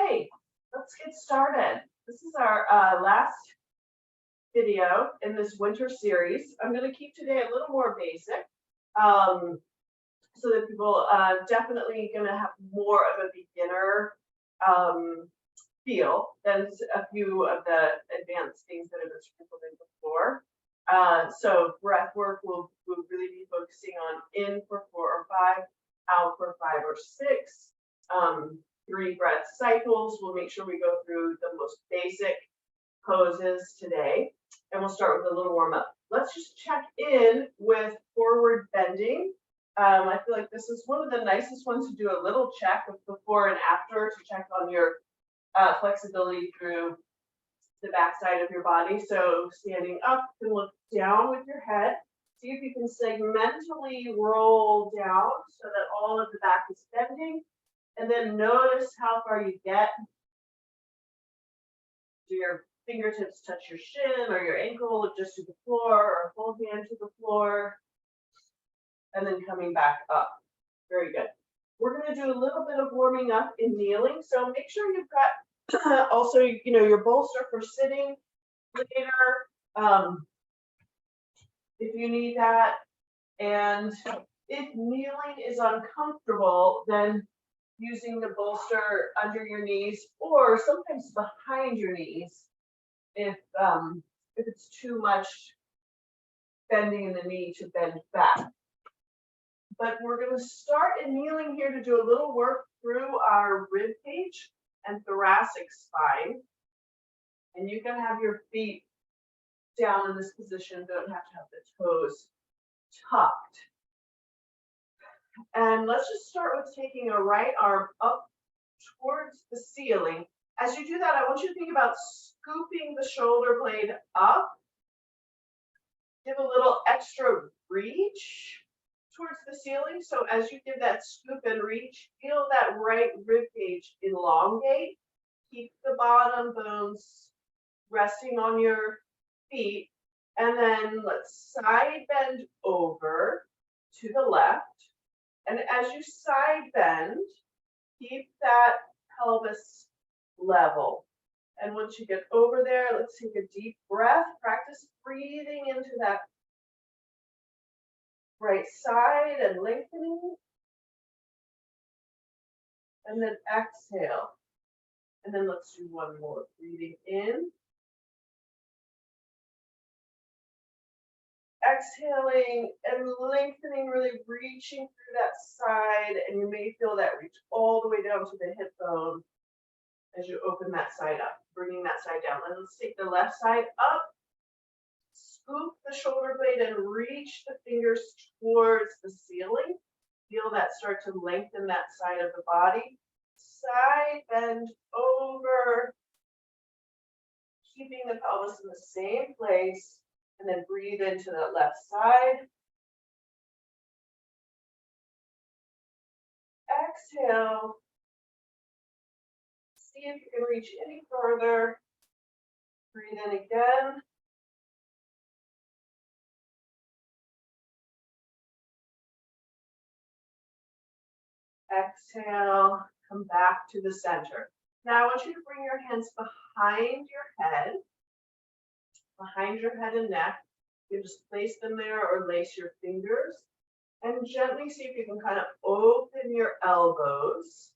Okay, let's get started. This is our last video in this winter series. I'm going to keep today a little more basic so that people definitely going to have more of a beginner feel than a few of the advanced things that have been sprinkled in before. So breath work will really be focusing on in for 4 or 5, out for 5 or 6. 3 breath cycles. We'll make sure we go through the most basic poses today. And we'll start with a little warm up. Let's just check in with forward bending. I feel like this is one of the nicest ones to do a little check of before and after to check on your flexibility through the back side of your body. So standing up, you can look down with your head. See if you can segmentally roll down so that all of the back is bending. And then notice how far you get. Do your fingertips touch your shin or your ankle just to the floor, or full hand to the floor? And then coming back up. Very good. We're going to do a little bit of warming up in kneeling. So make sure you've got also, your bolster for sitting later, if you need that. And if kneeling is uncomfortable, then using the bolster under your knees or sometimes behind your knees if it's too much bending in the knee to bend back. But we're going to start in kneeling here to do a little work through our rib cage and thoracic spine. And you can have your feet down in this position, don't have to have the toes tucked. And let's just start with taking a right arm up towards the ceiling. As you do that, I want you to think about scooping the shoulder blade up. Give a little extra reach towards the ceiling. So as you give that scoop and reach, feel that right rib cage elongate. Keep the bottom bones resting on your feet. And then let's side bend over to the left. And as you side bend, keep that pelvis level. And once you get over there, let's take a deep breath. Practice breathing into that right side and lengthening. And then exhale. And then let's do one more. Breathing in. Exhaling and lengthening, really reaching through that side, and you may feel that reach all the way down to the hip bone as you open that side up, bringing that side down. And let's take the left side up, scoop the shoulder blade and reach the fingers towards the ceiling. Feel that start to lengthen that side of the body. Side bend over, keeping the pelvis in the same place. And then breathe into the left side. Exhale. See if you can reach any further. Breathe in again. Exhale. Come back to the center. Now I want you to bring your hands behind your head. Behind your head and neck. You just place them there or lace your fingers and gently see if you can kind of open your elbows.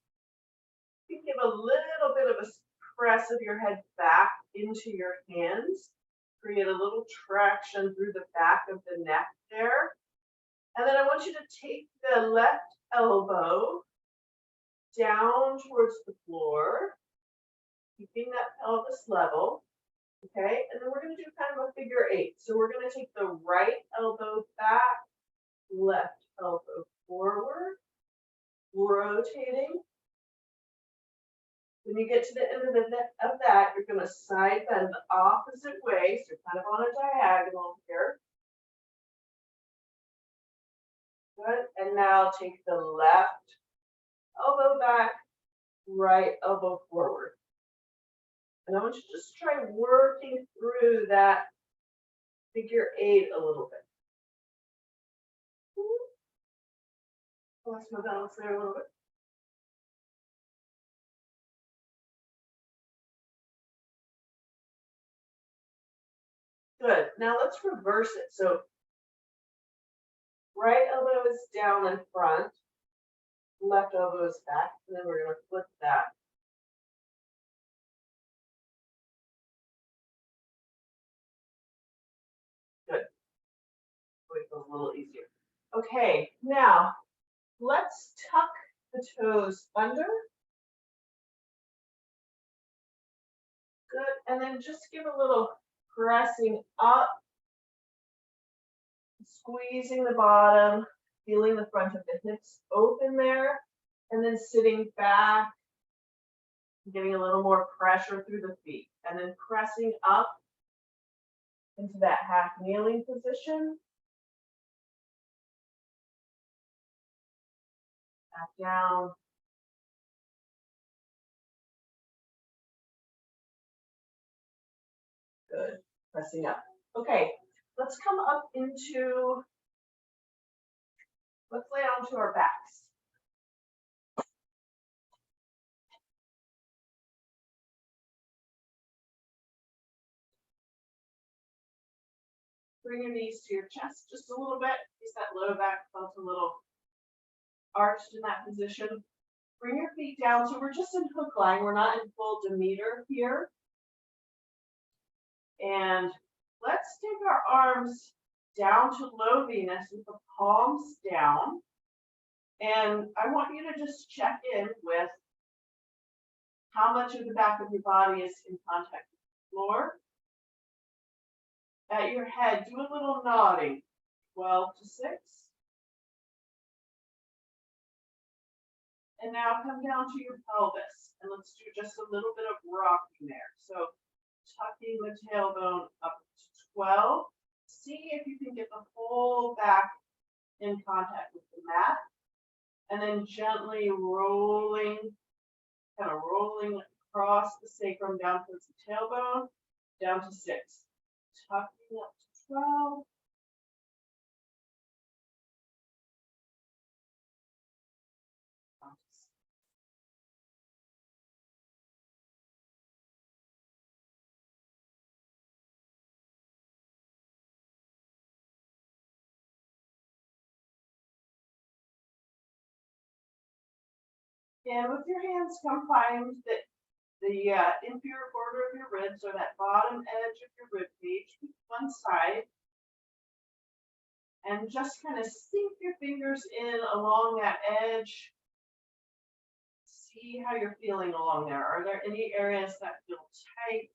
You can give a little bit of a press of your head back into your hands. Create a little traction through the back of the neck there. And then I want you to take the left elbow down towards the floor, keeping that pelvis level. Okay, and then we're going to do kind of a figure 8. So we're going to take the right elbow back, left elbow forward, rotating. When you get to the end of that, you're going to side bend the opposite way. So you're kind of on a diagonal here. Good, and now take the left elbow back, right elbow forward. And I want you to just try working through that figure 8 a little bit. Lost my balance there a little bit. Good. Now let's reverse it. So right elbow is down in front, left elbow is back, and then we're going to flip that. Good. So it feels a little easier. Okay, now let's tuck the toes under. Good. And then just give a little pressing up, squeezing the bottom, feeling the front of the hips open there, and then sitting back, getting a little more pressure through the feet, and then pressing up into that half kneeling position. Back down. Good. Pressing up. Okay, let's come up into, let's lay onto our backs. Bring your knees to your chest just a little bit. Use that low back felt a little arched in that position. Bring your feet down. So we're just in hook line. We're not in full Demeter here. And let's take our arms down to low Venus with the palms down. And I want you to just check in with how much of the back of your body is in contact with the floor. At your head, do a little nodding. 12 to 6. And now come down to your pelvis. And let's do just a little bit of rocking there. So tucking the tailbone up to 12. See if you can get the whole back in contact with the mat. And then gently rolling, kind of rolling across the sacrum down towards the tailbone, down to 6. Tucking up to 12. And with your hands, come find that the inferior border of your ribs, or that bottom edge of your rib cage, to one side, and just kind of sink your fingers in along that edge. See how you're feeling along there. Are there any areas that feel tight?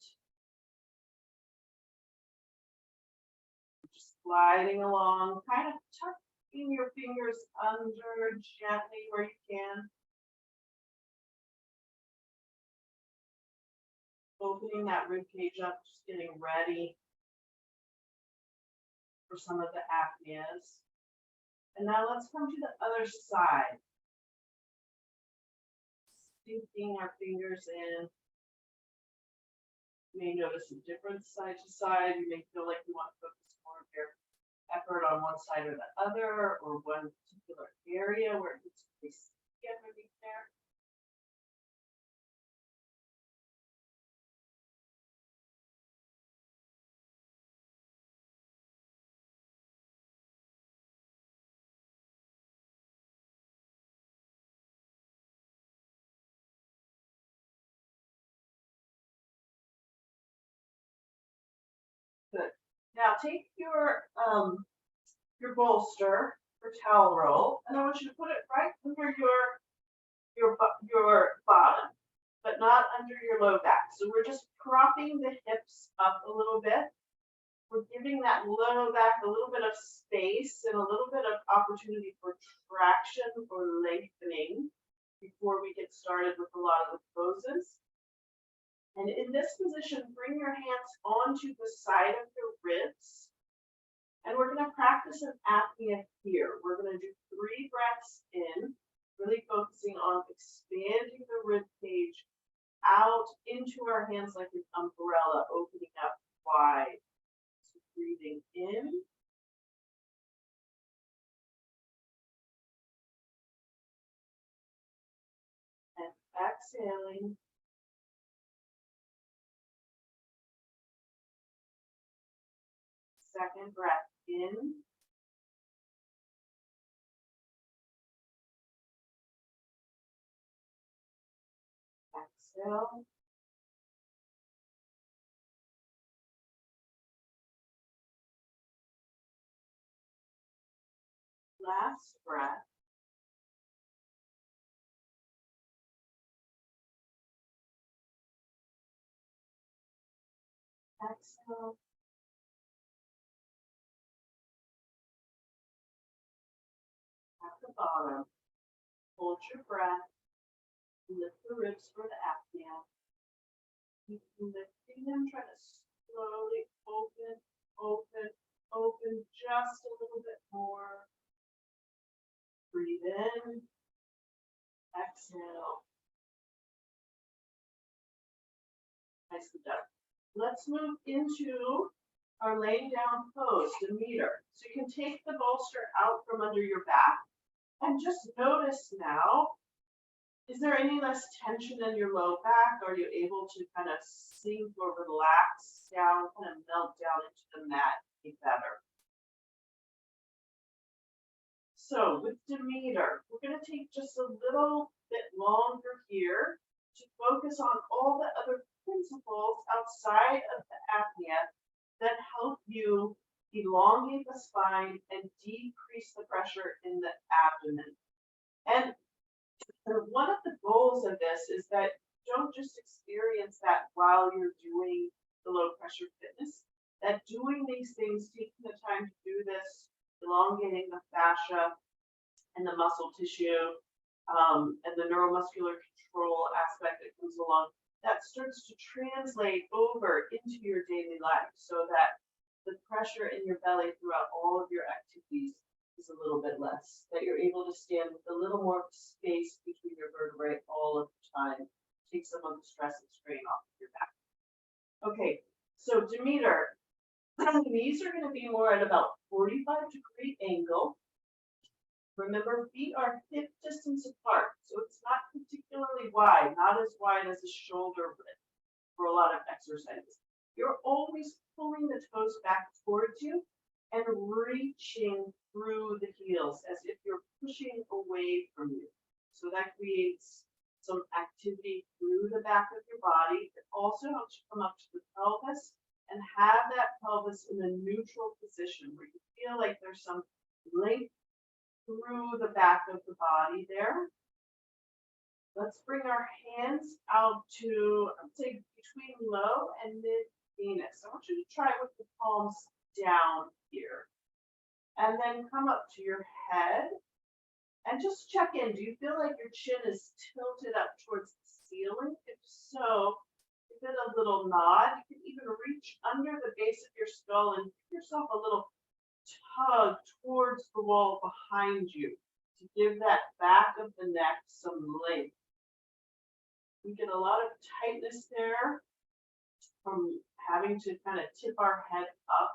Just gliding along, kind of tucking your fingers under gently where you can. Opening that rib cage up, just getting ready for some of the apneas. And now let's come to the other side. Sinking our fingers in. You may notice a difference side to side. You may feel like you want to focus more of your effort on one side or the other, or one particular area where it needs to be sink underneath there. Good. Now take your bolster or towel roll, and I want you to put it right under your bottom, but not under your low back. So we're just propping the hips up a little bit. We're giving that low back a little bit of space and a little bit of opportunity for traction or lengthening before we get started with a lot of the poses. And in this position, bring your hands onto the side of your ribs. And we're going to practice an apnea here. We're going to do 3 breaths in, really focusing on expanding the rib cage out into our hands like an umbrella, opening up wide. So breathing in. And exhaling. second breath in. Exhale. Last breath. Exhale. At the bottom, hold your breath. Lift the ribs for the apnea. Keep lifting them. Try to slowly open, open, open just a little bit more. Breathe in. Exhale. Nicely done. Let's move into our laying down pose, Demeter. So you can take the bolster out from under your back and just notice now, is there any less tension in your low back? Are you able to kind of sink or relax down, kind of melt down into the mat better? So with Demeter, we're going to take just a little bit longer here to focus on all the other principles outside of the apnea that help you elongate the spine and decrease the pressure in the abdomen. And one of the goals of this is that you don't just experience that while you're doing the low pressure fitness, that doing these things, taking the time to do this, elongating the fascia and the muscle tissue, and the neuromuscular control aspect that comes along, that starts to translate over into your daily life so that the pressure in your belly throughout all of your activities is a little bit less, that you're able to stand with a little more space between your vertebrae all of the time, take some of the stress and strain off of your back. Okay, so Demeter, these are going to be more at about 45-degree angle. Remember, feet are hip distance apart, so it's not particularly wide, not as wide as a shoulder width for a lot of exercises. You're always pulling the toes back towards you and reaching through the heels as if you're pushing away from you. So that creates some activity through the back of your body. It also helps you come up to the pelvis and have that pelvis in a neutral position where you feel like there's some length through the back of the body there. Let's bring our hands out to, I would say, between low and mid penis. I want you to try with the palms down here. And then come up to your head and just check in. Do you feel like your chin is tilted up towards the ceiling? If so, give it a little nod. You can even reach under the base of your skull and give yourself a little tug towards the wall behind you to give that back of the neck some length. We get a lot of tightness there from having to kind of tip our head up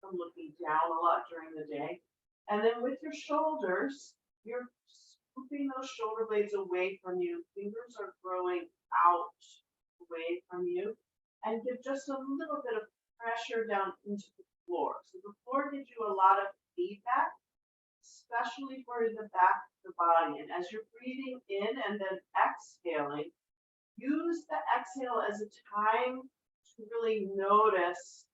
from looking down a lot during the day. And then with your shoulders, you're scooping those shoulder blades away from you. Fingers are growing out away from you. And give just a little bit of pressure down into the floor. So the floor gives you a lot of feedback, especially for the back of the body. And as you're breathing in and then exhaling, use the exhale as a time to really notice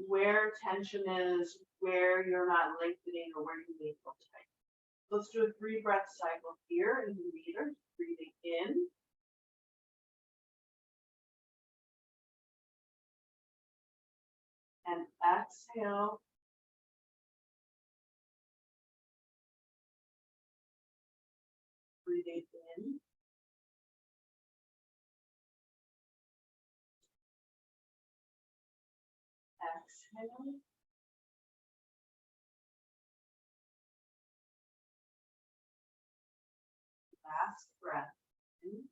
where tension is, where you're not lengthening, or where you may feel tight. Let's do a 3-breath cycle here in Demeter. Breathing in. And exhale. Breathing in. Exhale. Last breath in.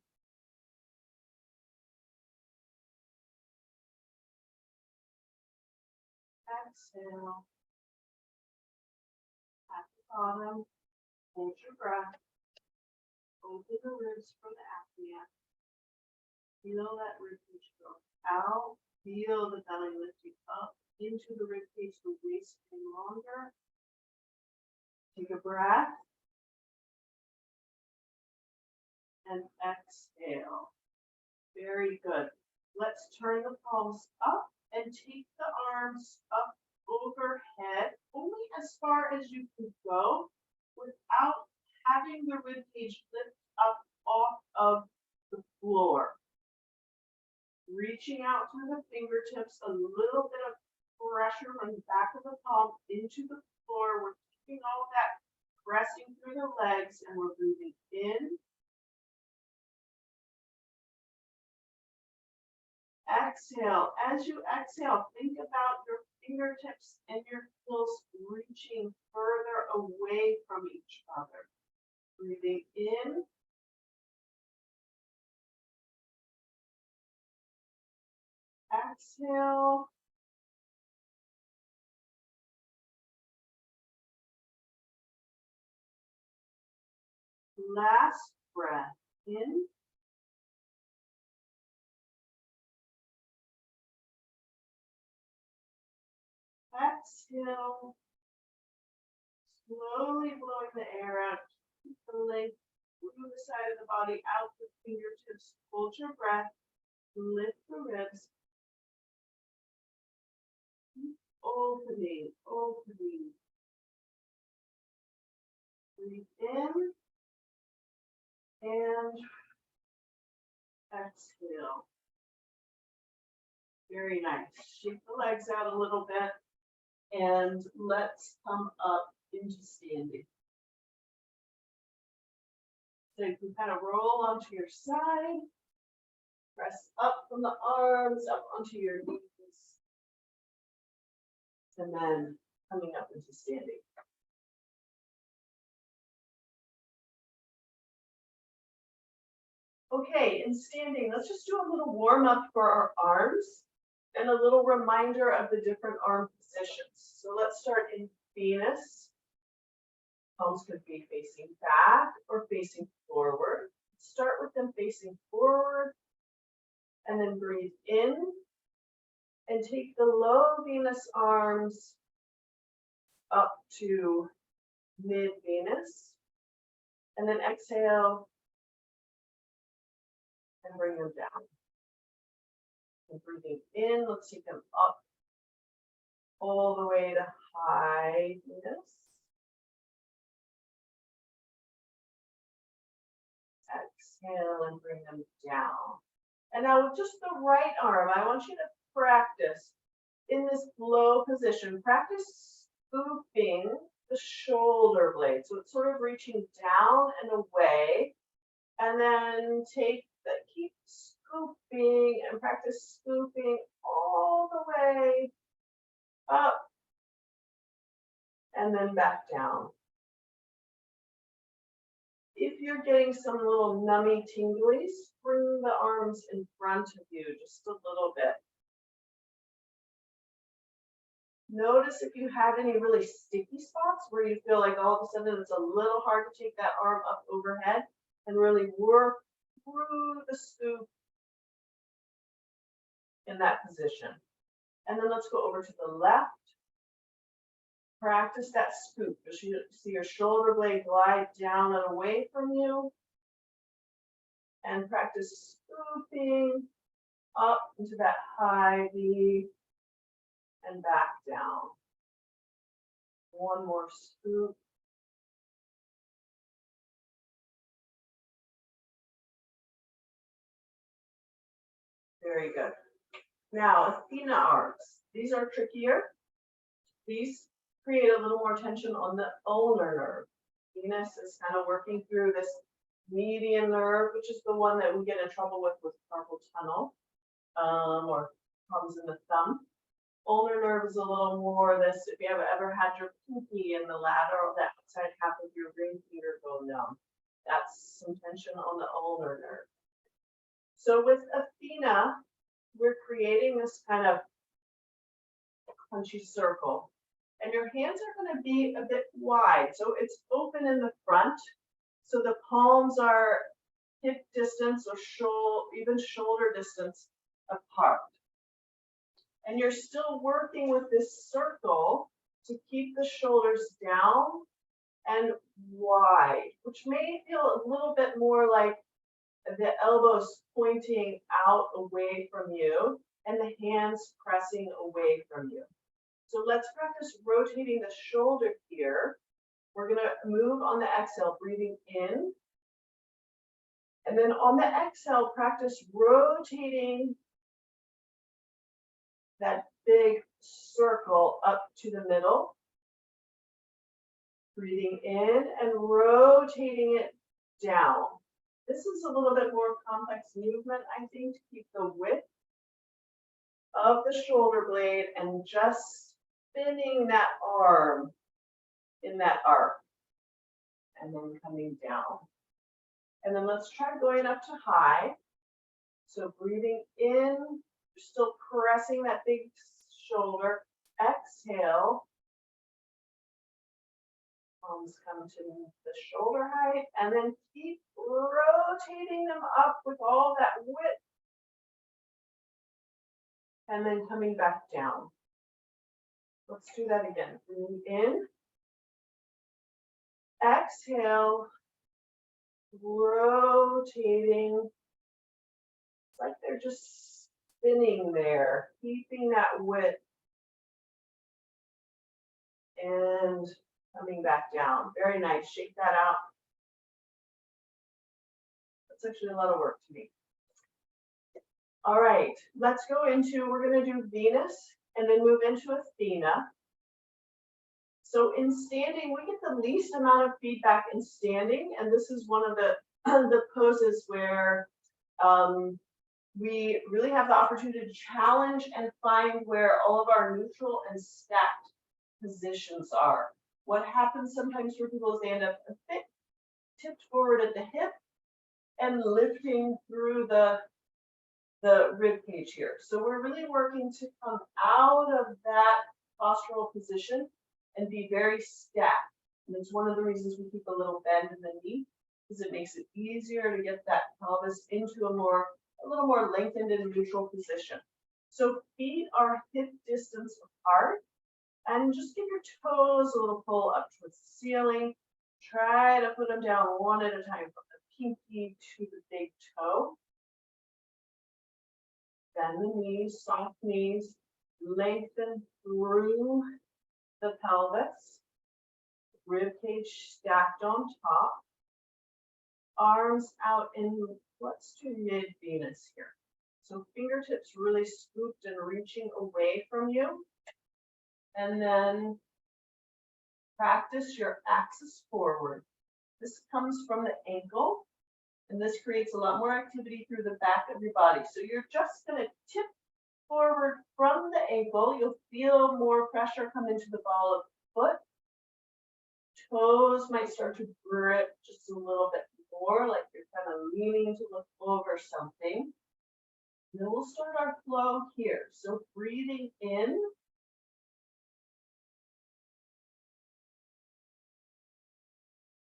Exhale. At the bottom, hold your breath. Open the ribs for the apnea. Feel that rib cage go out Feel the belly lifting up into the rib cage, the waist getting longer. Take a breath. And exhale. Very good. Let's turn the palms up and take the arms up overhead, only as far as you can go without having the rib cage lift up off of the floor. Reaching out through the fingertips, a little bit of pressure from the back of the palm into the floor. We're keeping all of that pressing through the legs, and we're breathing in. Exhale. As you exhale, think about your fingertips and your heels reaching further away from each other. Breathing in. Exhale. Last breath in. Exhale. Slowly blowing the air out. Keep the leg through the side of the body, out the fingertips. Hold your breath. Lift the ribs. Keep opening, opening. Breathe in. And exhale. Very nice. Shake the legs out a little bit. And let's come up into standing. So you can kind of roll onto your side. Press up from the arms, up onto your knees. And then coming up into standing. Okay, in standing, let's just do a little warm up for our arms and a little reminder of the different arm positions. So let's start in Venus. Palms could be facing back or facing forward. Start with them facing forward and then breathe in and take the low Venus arms up to mid Venus and then exhale and bring them down. And breathing in, let's take them up all the way to high Venus. Exhale and bring them down. And now with just the right arm, I want you to practice in this low position. Practice scooping the shoulder blade. So it's sort of reaching down and away. And then keep scooping and practice scooping all the way up and then back down. If you're getting some little nummy tinglies, bring the arms in front of you just a little bit. Notice if you have any really sticky spots where you feel like all of a sudden it's a little hard to take that arm up overhead and really work through the scoop in that position. And then let's go over to the left. Practice that scoop. You see your shoulder blade glide down and away from you. And practice scooping up into that high V and back down. One more scoop. Very good. Now, Athena arms. These are trickier. These create a little more tension on the ulnar nerve. Venus is kind of working through this median nerve, which is the one that we get in trouble with carpal tunnel or problems in the thumb. Ulnar nerve is a little more this, if you have ever had your pinky in the lateral, that outside half of your ring finger go numb. That's some tension on the ulnar nerve. So with Athena, we're creating this kind of punchy circle. And your hands are going to be a bit wide. So it's open in the front. So the palms are hip distance or even shoulder distance apart. And you're still working with this circle to keep the shoulders down and wide, which may feel a little bit more like the elbows pointing out away from you and the hands pressing away from you. So let's practice rotating the shoulder here. We're going to move on the exhale, breathing in. And then on the exhale, practice rotating that big circle up to the middle. Breathing in and rotating it down. This is a little bit more complex movement, I think, to keep the width of the shoulder blade and just spinning that arm in that arc. And then coming down. And then let's try going up to high. So breathing in, you're still pressing that big shoulder. Exhale. Palms come to the shoulder height, and then keep rotating them up with all that width. And then coming back down. Let's do that again. Breathing in. Exhale. Rotating. It's like they're just spinning there, keeping that width. And coming back down. Very nice. Shake that out. That's actually a lot of work to me. All right, let's go into, we're going to do Venus and then move into Athena. So in standing, we get the least amount of feedback in standing, and this is one of the poses where we really have the opportunity to challenge and find where all of our neutral and stacked positions are. What happens sometimes for people is they end up a bit tipped forward at the hip and lifting through the rib cage here. So we're really working to come out of that postural position and be very stacked. And it's one of the reasons we keep a little bend in the knee, because it makes it easier to get that pelvis into a little more lengthened and neutral position. So feet are hip distance apart. And just give your toes a little pull up towards the ceiling. Try to put them down one at a time from the pinky to the big toe. Bend the knees, soft knees, lengthen through the pelvis. Rib cage stacked on top. Arms out in, let's do mid-Venus here. So fingertips really scooped and reaching away from you. And then practice your axis forward. This comes from the ankle, and this creates a lot more activity through the back of your body. So you're just going to tip forward from the ankle. You'll feel more pressure come into the ball of the foot. Toes might start to grip just a little bit more, like you're kind of leaning to look over something. And then we'll start our flow here. So breathing in.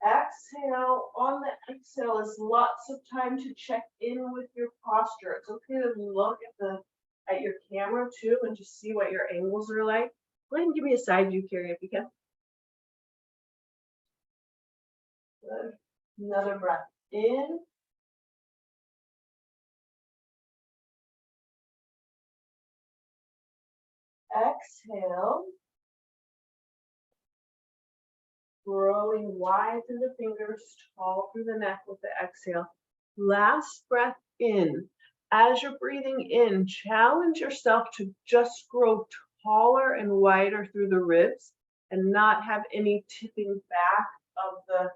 Exhale. On the exhale is lots of time to check in with your posture. It's okay to look at your camera too and just see what your angles are like. Go ahead and give me a side view, Carrie, if you can. Good. Another breath in. Exhale. Growing wide through the fingers, tall through the neck with the exhale. Last breath in. As you're breathing in, challenge yourself to just grow taller and wider through the ribs and not have any tipping back of the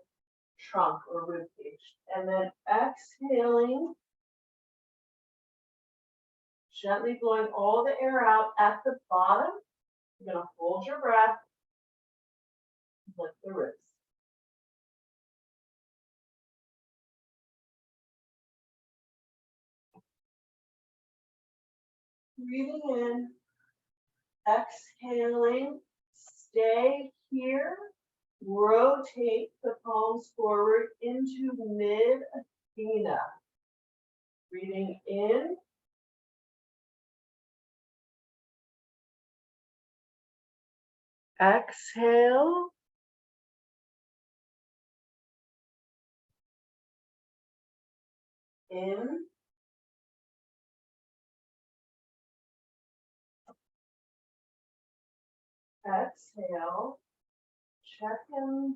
trunk or rib cage. And then exhaling, gently blowing all the air out at the bottom. You're going to hold your breath. Lift the ribs. Breathing in, exhaling, stay here, rotate the palms forward into mid-Athena. Breathing in, Exhale. In. Exhale. Check in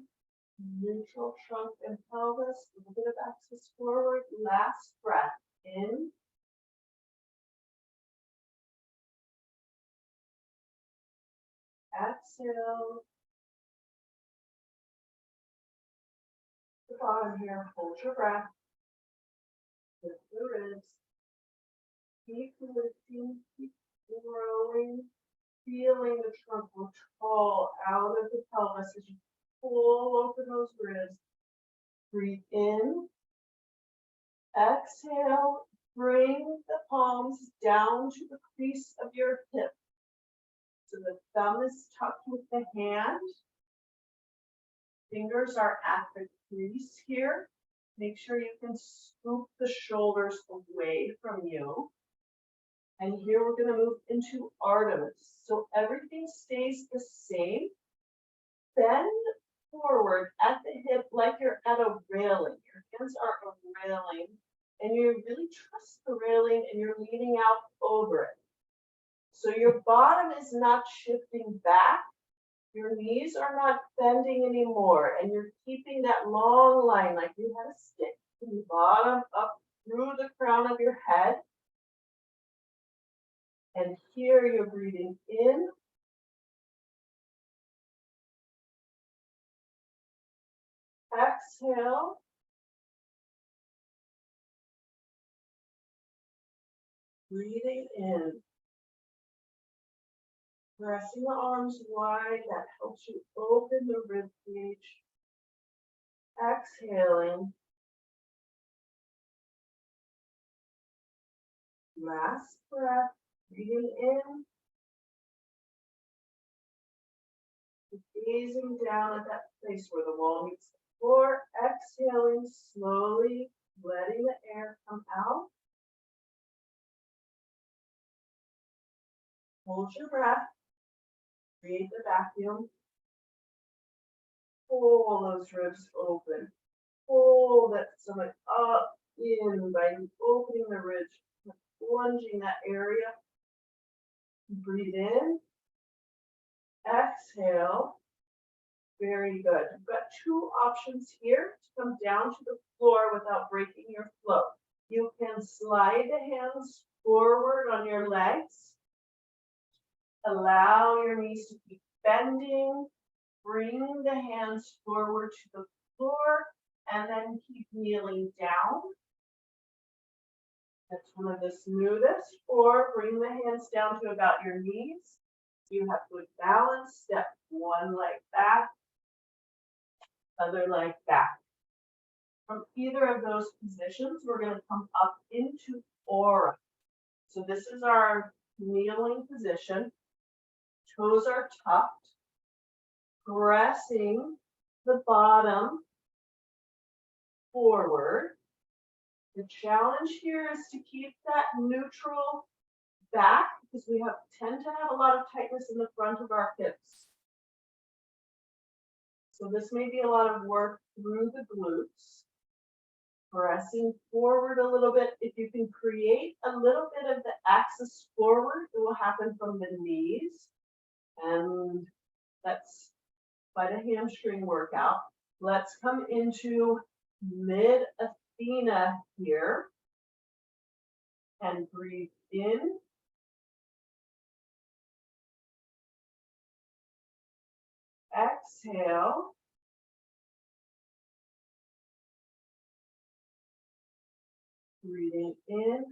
neutral trunk and pelvis. A little bit of axis forward. Last breath. In. Exhale. The bottom here. Hold your breath. Lift the ribs. Keep lifting. Keep growing. Feeling the trunk go tall out of the pelvis as you pull open those ribs. Breathe in. Exhale. Bring the palms down to the crease of your hip. So the thumb is tucked with the hand. Fingers are at the crease here. Make sure you can scoop the shoulders away from you. And here we're going to move into Artemis. So everything stays the same. Bend forward at the hip like you're at a railing. Your hands are a railing. And you really trust the railing and you're leaning out over it. So your bottom is not shifting back. Your knees are not bending anymore. And you're keeping that long line like you had a stick from the bottom up through the crown of your head. And here you're breathing in. Exhale. Breathing in. Pressing the arms wide, that helps you open the rib cage. Exhaling. Last breath. Breathing in. Gazing down at that place where the wall meets the floor. Exhaling slowly, letting the air come out. Hold your breath. Create the vacuum. Pull those ribs open. Pull that stomach up in by opening the ribs, plunging that area. Breathe in. Exhale. Very good. You've got two options here to come down to the floor without breaking your flow. You can slide the hands forward on your legs. Allow your knees to keep bending. Bring the hands forward to the floor and then keep kneeling down. That's one of the smoothest. Or bring the hands down to about your knees. You have good balance. Step one leg back, other leg back. From either of those positions, we're going to come up into aura. So this is our kneeling position. Toes are tucked, pressing the bottom forward. The challenge here is to keep that neutral back because we tend to have a lot of tightness in the front of our hips. So this may be a lot of work through the glutes. Pressing forward a little bit. If you can create a little bit of the axis forward, it will happen from the knees. And that's quite a hamstring workout. Let's come into mid-Athena here. And breathe in. Exhale. Breathing in.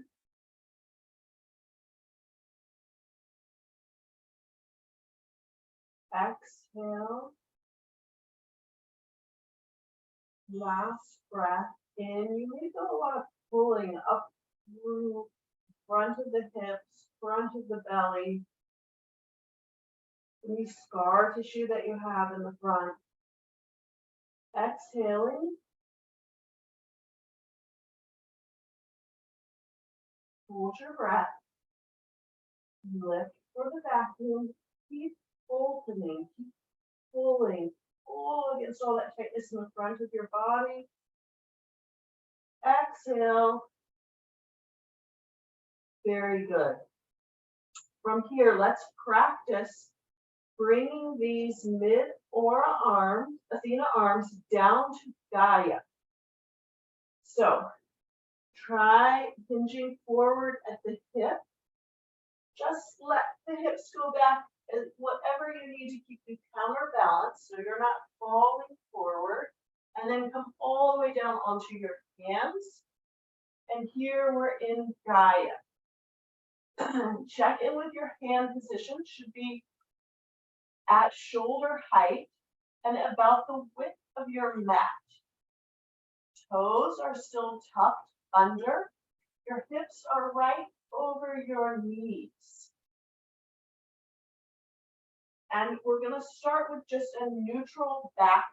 Exhale. Last breath in. You may feel a lot of pulling up through front of the hips, front of the belly. Any scar tissue that you have in the front. Exhaling. Hold your breath. Lift for the vacuum. Keep opening. Keep pulling, pull against all that tightness in the front of your body. Exhale. Very good. From here, let's practice bringing these mid-aura arms, Athena arms, down to Gaia. So try hinging forward at the hip. Just let the hips go back, whatever you need to keep you counterbalanced so you're not falling forward. And then come all the way down onto your hands. And here we're in Gaia. Check in with your hand position. Should be at shoulder height and about the width of your mat. Toes are still tucked under. Your hips are right over your knees. And we're going to start with just a neutral back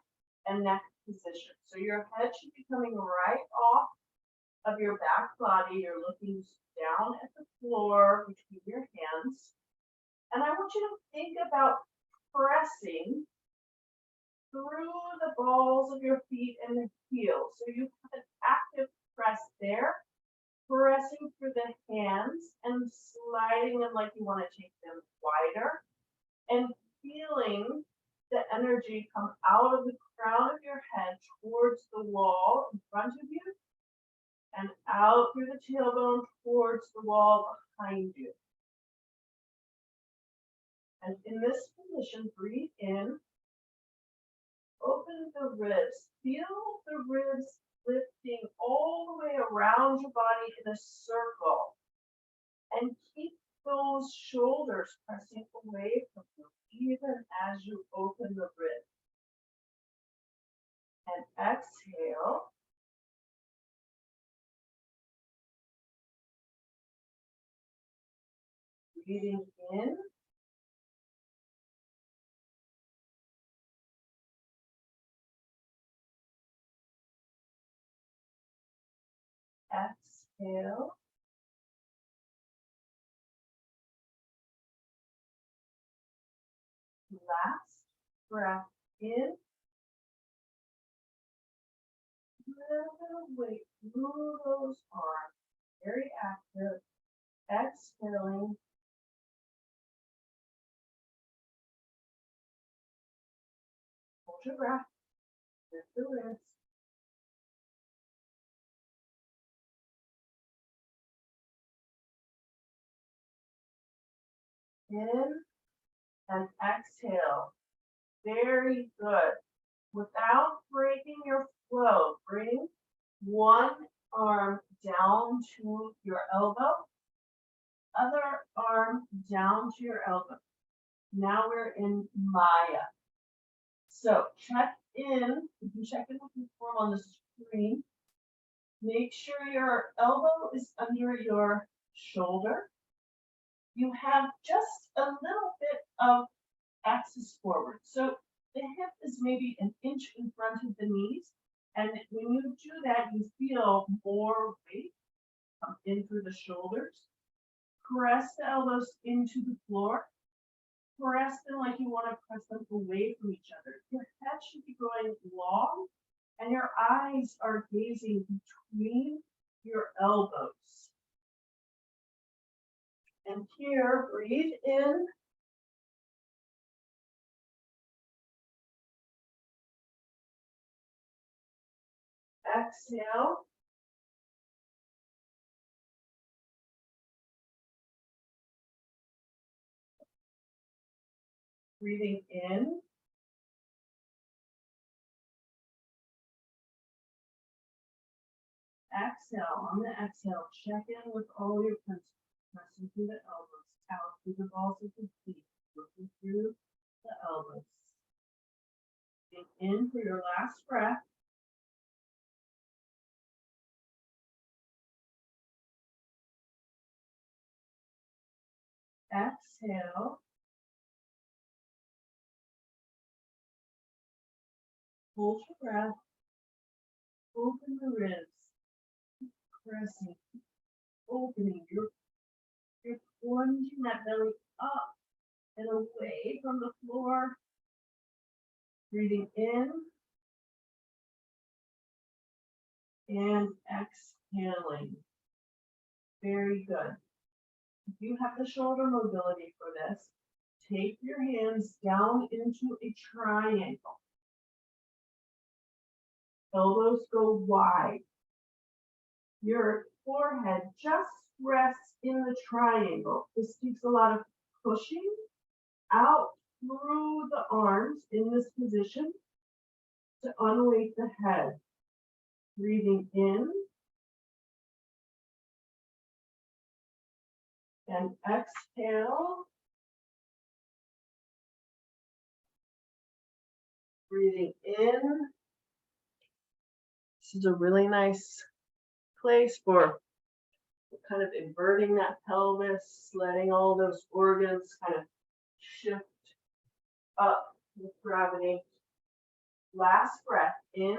and neck position. So your head should be coming right off of your back body. You're looking down at the floor between your hands. And I want you to think about pressing through the balls of your feet and the heels. So you have an active press there, pressing through the hands and sliding them like you want to take them wider, and feeling the energy come out of the crown of your head towards the wall in front of you and out through the tailbone towards the wall behind you. And in this position, breathe in, open the ribs, feel the ribs lifting all the way around your body in a circle, and keep those shoulders pressing away from you even as you open the ribs. And exhale. Breathing in. Exhale. Last breath in. Little weight through those arms. Very active. Exhaling. Hold your breath. Lift the wrist. In and exhale. Very good. Without breaking your flow, bring one arm down to your elbow, other arm down to your elbow. Now we're in Maya. So check in, you can check in with the form on the screen. Make sure your elbow is under your shoulder. You have just a little bit of axis forward. So the hip is maybe an inch in front of the knees. And when you do that, you feel more weight come in through the shoulders. Press the elbows into the floor. Press them like you want to press them away from each other. Your head should be going long, and your eyes are gazing between your elbows. And here, breathe in. Exhale. Breathing in. Exhale. On the exhale, check in with all your principles. Pressing through the elbows, out through the balls of the feet, looking through the elbows. Breathe in for your last breath. Exhale. Hold your breath. Open the ribs. Pressing. Opening. You're plunging that belly up and away from the floor. Breathing in and exhaling. Very good. If you have the shoulder mobility for this, take your hands down into a triangle. Elbows go wide. Your forehead just rests in the triangle. This takes a lot of pushing out through the arms in this position to unweight the head. Breathing in and exhale. Breathing in. This is a really nice place for kind of inverting that pelvis, letting all those organs kind of shift up with gravity. Last breath in.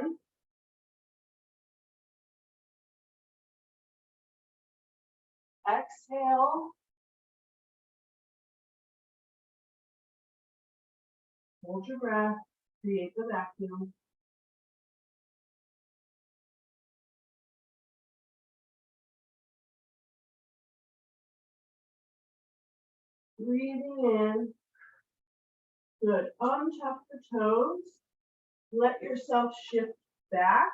Exhale. Hold your breath. Create the vacuum. Breathing in. Good. Untap the toes. Let yourself shift back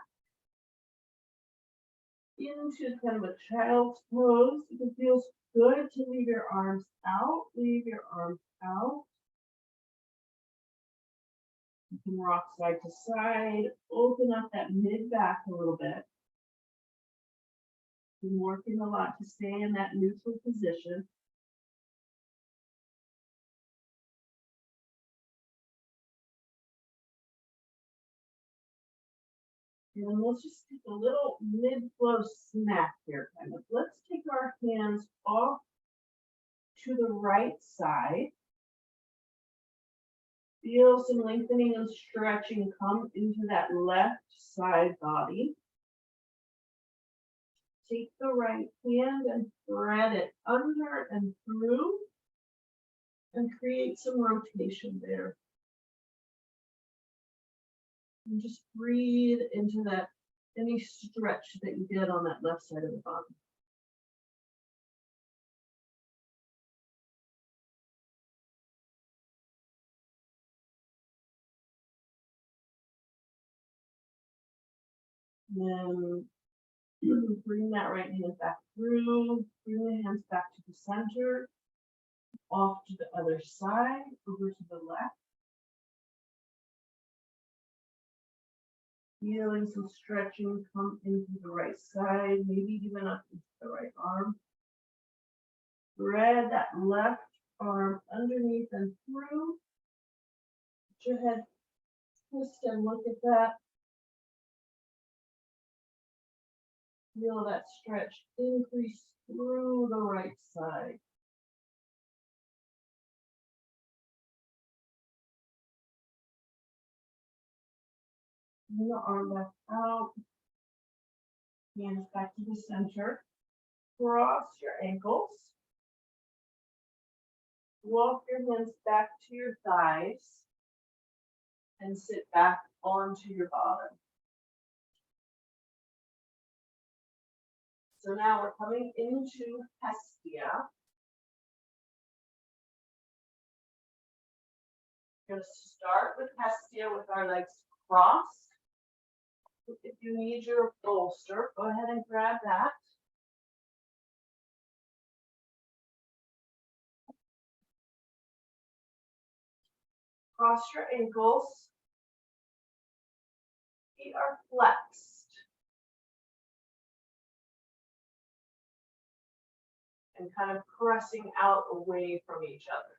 into kind of a child's pose. If it feels good to leave your arms out, leave your arms out. You can rock side to side, open up that mid back a little bit. Been working a lot to stay in that neutral position. And let's just take a little mid-flow smack here, kind of. Let's take our hands off to the right side. Feel some lengthening and stretching come into that left side body. Take the right hand and thread it under and through and create some rotation there. And just breathe into that, any stretch that you get on that left side of the body. Then bring that right hand back through, bring the hands back to the center, off to the other side, over to the left. Feeling some stretching come into the right side, maybe even up into the right arm. Thread that left arm underneath and through. Put your head twist and look at that. Feel that stretch increase through the right side. Bring the arm back out. Hands back to the center. Cross your ankles. Walk your hands back to your thighs and sit back onto your bottom. So now we're coming into Hestia. We're going to start with Hestia with our legs crossed. If you need your bolster, go ahead and grab that. Cross your ankles. Feet are flexed. And kind of pressing out away from each other.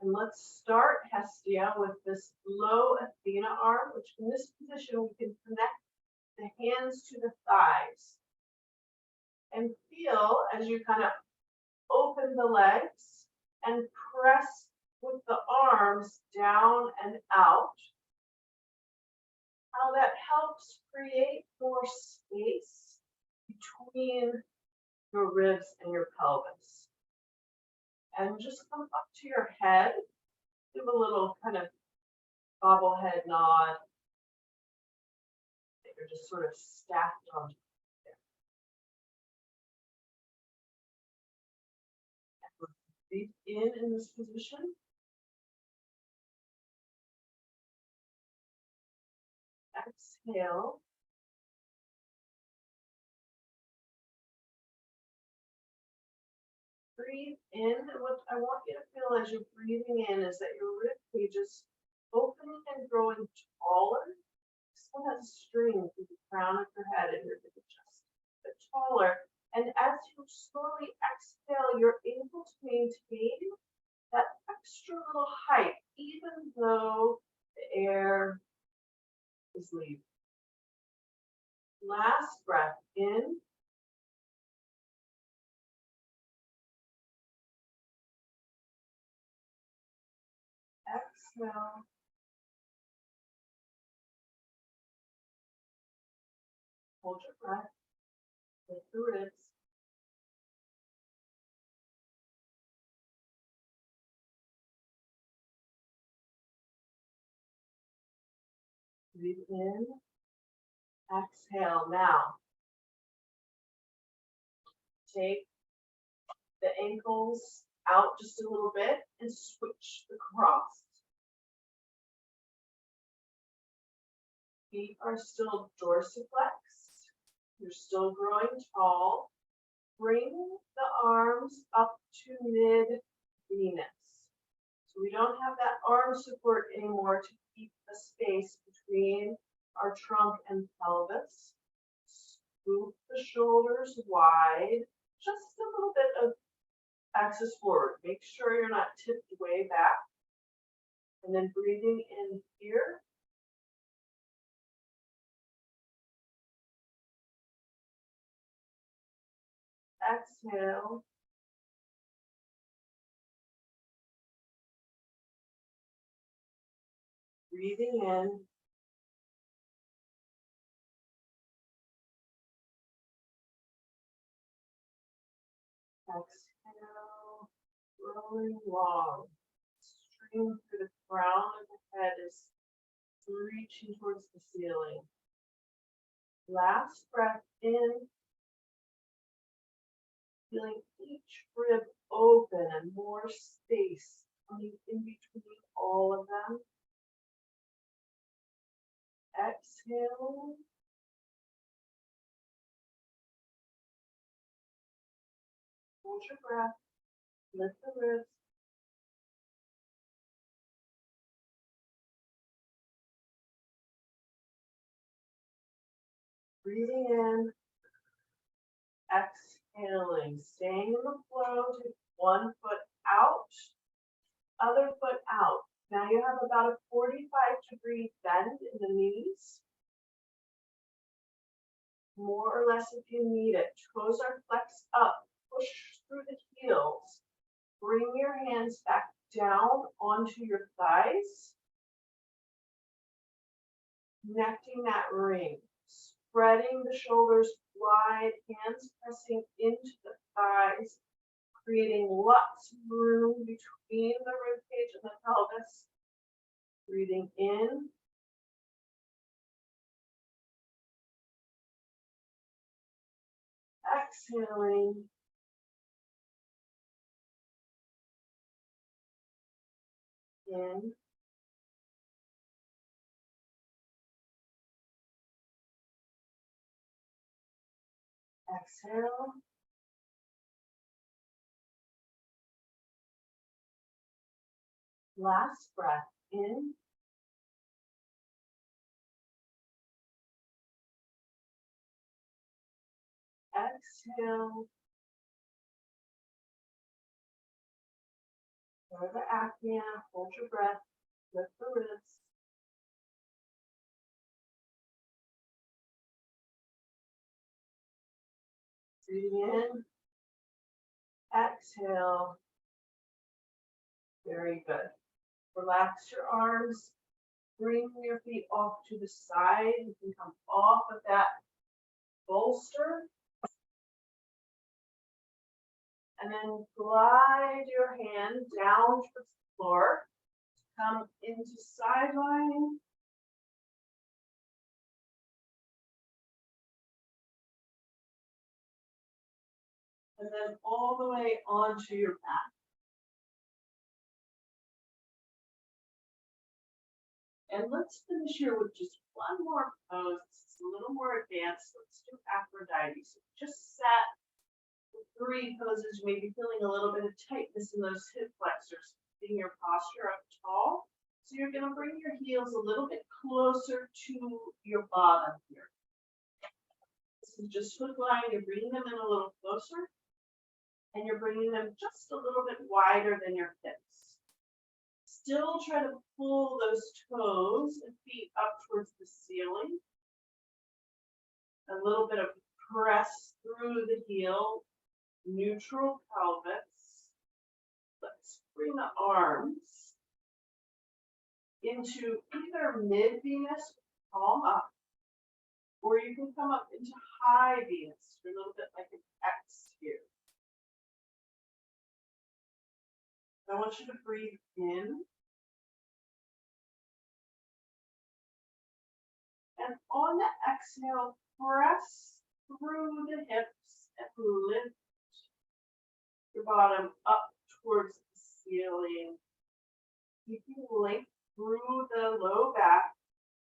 And let's start Hestia with this low Athena arm, which in this position we can connect the hands to the thighs. And feel as you kind of open the legs and press with the arms down and out, how that helps create more space between your ribs and your pelvis. And just come up to your head, give a little kind of bobblehead nod. They're just sort of stacked on there. Breathe in this position. Exhale. Breathe in, and what I want you to feel as you're breathing in is that your rib cage is opening and growing taller. So that string through the crown of your head and your chest, but taller. And as you slowly exhale, you're able to maintain that extra little height, even though the air is leaving. Last breath in. Exhale. Hold your breath. Lift the ribs. Breathe in. Exhale. Now, take the ankles out just a little bit and switch across. Feet are still dorsiflexed. You're still growing tall. Bring the arms up to mid-Venus. So we don't have that arm support anymore to keep the space between our trunk and pelvis. Scoop the shoulders wide, just a little bit of axis forward. Make sure you're not tipped way back. And then breathing in here. Exhale. Breathing in. Exhale. Rolling long. String through the crown of the head is reaching towards the ceiling. Last breath in. Feeling each rib open and more space coming in between all of them. Exhale. Hold your breath. Lift the ribs. Breathing in. Exhaling. Staying in the flow. Take one foot out. Other foot out. Now you have about a 45-degree bend in the knees. More or less if you need it. Toes are flexed up. Push through the heels. Bring your hands back down onto your thighs. Connecting that ring. Spreading the shoulders wide. Hands pressing into the thighs. Creating lots of room between the ribcage and the pelvis. Breathing in. Exhaling. In. Exhale. Last breath in. Exhale. For the apnea, hold your breath, lift the ribs. Breathing in. Exhale. Very good. Relax your arms. Bring your feet off to the side. You can come off of that bolster. And then glide your hand down towards the floor. Come into sideline. And then all the way onto your back. And let's finish here with just one more pose. It's a little more advanced. Let's do Aphrodite. So just sat with 3 poses. You may be feeling a little bit of tightness in those hip flexors, keeping your posture up tall. So you're going to bring your heels a little bit closer to your bottom here. This is just foot line. You're bringing them in a little closer. And you're bringing them just a little bit wider than your hips. Still try to pull those toes and feet up towards the ceiling. A little bit of press through the heel, neutral pelvis. Let's bring the arms into either mid Venus, palm up, or you can come up into high Venus, a little bit like an X here. I want you to breathe in. And on the exhale, press through the hips and lift your bottom up towards the ceiling. Keeping length through the low back,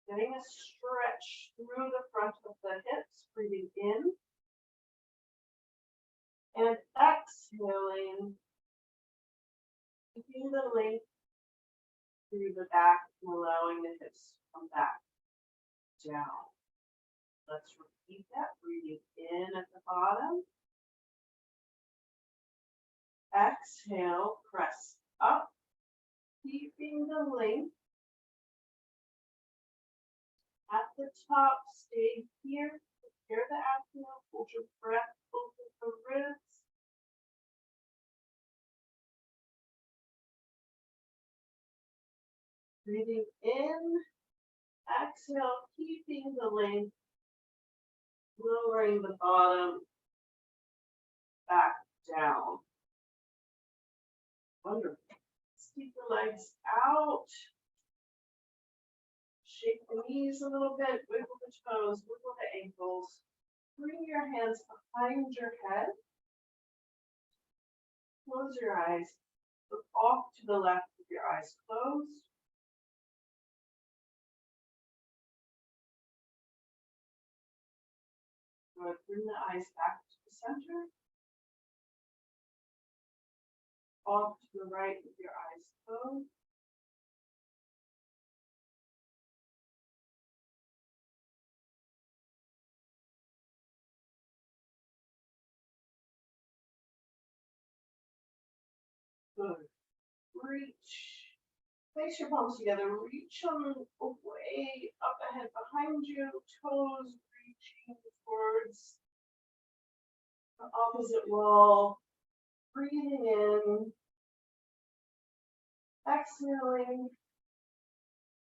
getting a stretch through the front of the hips, breathing in. And exhaling, keeping the length through the back and allowing the hips to come back down. Let's repeat that, breathing in at the bottom. Exhale, press up, keeping the length. At the top, stay here. Prepare the abdomen, hold your breath, open the ribs. Breathing in, exhale, keeping the length, lowering the bottom back down. Wonderful. Let's keep the legs out. Shake the knees a little bit, wiggle the toes, wiggle the ankles. Bring your hands behind your head. Close your eyes. Look off to the left with your eyes closed. Good. Bring the eyes back to the center. Off to the right with your eyes closed. Good. Reach. Place your palms together. Reach them away, up ahead behind you. Toes reaching towards the opposite wall. Breathing in. Exhaling.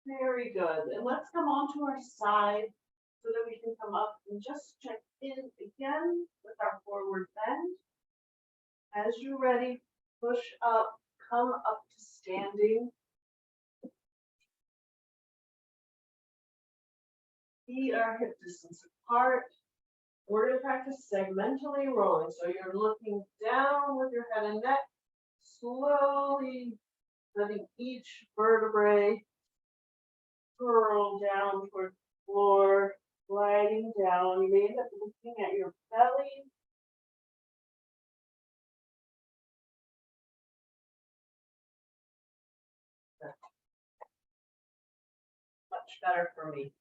Very good. And let's come onto our side so that we can come up and just check in again with our forward bend. As you're ready, push up, come up to standing. Feet are hip distance apart. We're going to practice segmentally rolling. So you're looking down with your head and neck, slowly letting each vertebrae curl down toward the floor, gliding down. You may end up looking at your belly. Much better for me.